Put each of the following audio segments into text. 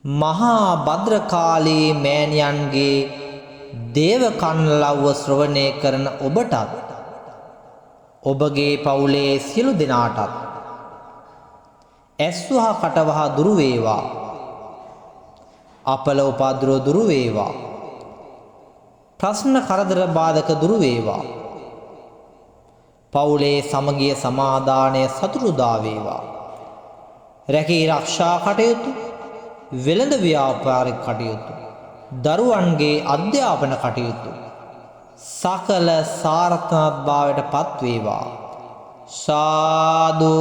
මහා භද්‍රකාලී මෑණියන්ගේ දේව කන්ලව්ව ශ්‍රවණය කරන ඔබටත් ඔබගේ පවුලේ සියලු දෙනාටත් ඇස්වහ කටවහ දුරු වේවා. අපල උපද්‍රව දුරු වේවා. ප්‍රශ්න කරදර බාධක දුරු වේවා. පවුලේ සමගිය සමාදානය සතුටුදා වේවා. රැකී ආරක්ෂා කටයුතු, වෙළඳ ව්‍යාපාරික කටයුතු, දරුවන්ගේ අධ්‍යාපන කටයුතු සකල සාර්ථකත්වයට පත් වේවා. සාදු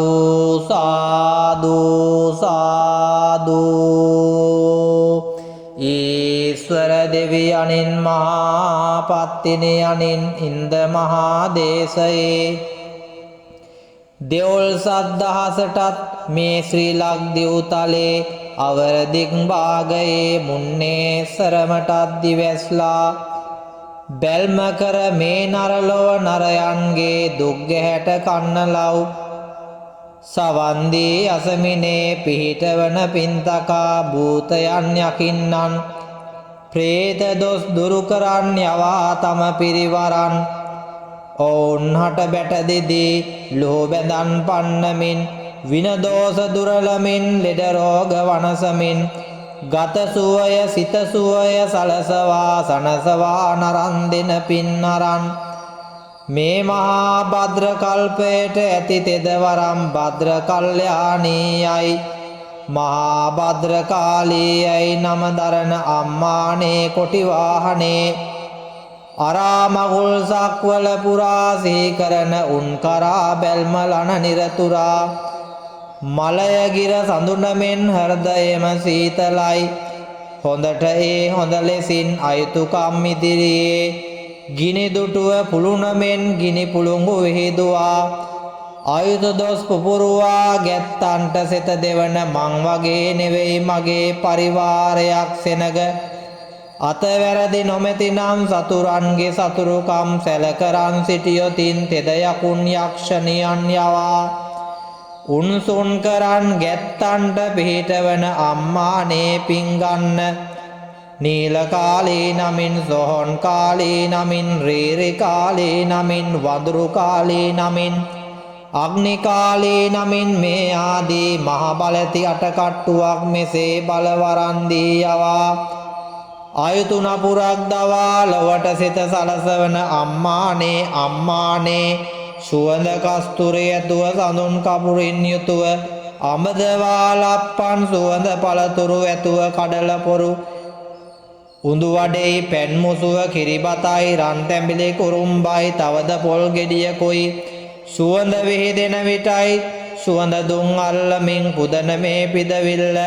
සාදු සාදු. ඊශ්වර දෙවියන්ින් මහා පත්තිනියන්ින් ඉන්ද මහා දේශයේ දෙවොල් සද්දහසටත් මේ ශ්‍රී ලක්දිව් තලේ අවර දික් භාගයේ මුන්නේ සරමටත් දිවැස්ලා බැල්ම කර මේ නරලොව නරයන්ගේ දුක්ගැහැට කන්නලව් සවන්දී අසමිනේ පිහිටවන පින්තකා භූතයන් යකින්නන් ප්‍රේත දොස් දුරු කරන් යවා තම පිරිවරන් ඔවුන් හට බැටදිදී ලෝ බැඳන් පන්නමින් විනදෝෂ දුරලමින් ලෙඩ රෝග වනසමින් ගත සුවය සිත සුවය සලසවා සනසවා නරන් දෙන පින්නරන් මේ මහා භද්‍ර කල්පයට ඇති තෙදවරම් භද්‍ර කල්යාණීයයි මහා භද්‍ර කාලීයයි නම දරන අම්මානේ කොටි වාහනේ අරාමගුල් සක්වල පුරා සිහිකරන උන් කරා බැල්ම ලන නිරතුරා මලයගිර සඳුනමෙන් හෘදයම සීතලයි හොඳට ඒ හොඳ ලෙසින් අයුතුකම් ඉදිරියේ ගිනි දුටුව පුළුණමෙන් ගිනි පුළුඟු විහිදුවා අයුතු දොස් පුපුරුවා ගැත්තන්ට සෙත දෙවන මං වගේ නෙවෙයි මගේ පරිවාරයක් සෙනග අතවැරදි නොමැතිනම් සතුරන්ගේ සතුරුකම් සැලකරන් සිටියොතින් තෙද යකුන් යක්ෂණියන් යවා උන්සුන් කරන් ගැත්තන්ට පිහිටවන අම්මානේ පිංගන්න නීල කාලී නමින් සොහොන් කාලී නමින් රීරි කාලී නමින් වඳුරු කාලී නමින් අග්නි කාලී නමින් මේ ආදී මහ බලති අටකට්ටුවක් මෙසේ බලවරන්දී යවා අයුතු නපුරක් දවා ලොවට සිත සලසවන අම්මානේ අම්මානේ සුවඳ කස්තුරය ඇතුව සඳුන් කපුරින් යුතුව අමදවාලප්පන් සුවඳ පළතුරු ඇතුව කඩලපොරු උඳු වඩෙයි පැන්මුසුව කිරිබතයි රන් තැඹිලි කුරුම්බයි තවද පොල් ගෙඩියකුයි සුවඳ විහිදෙන විටයි සුවඳ දුම් අල්ලමින් පුදන මේ පිදවිල්ල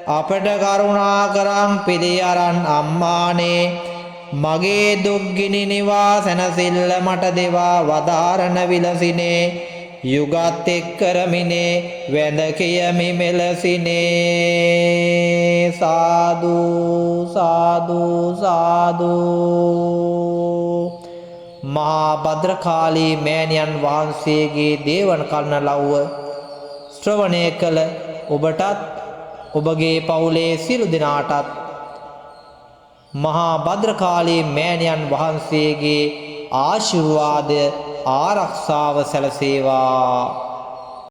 අපට කරුණා කරන් පිළි අරන් අම්මානේ මගේ දුක්ගිනි නිවා සැනසිල්ල මට දෙවා වදාරන විලසිනේ යුගත් එක්කරමිනේ වැඳ කියමි මෙලසිනේ සාදු සාදු සාදු. මහා භද්‍රකාලී මෑණියන් වහන්සේගේ දේවන් කර්ණ ලව්ව ශ්‍රවණය කළ ඔබටත් ඔබගේ පවුලේ සියලු දෙනාටත් මහා භද්‍රකාලී මෑණියන් වහන්සේගේ ආශිර්වාදය ආරක්ෂාව සැලසේවා.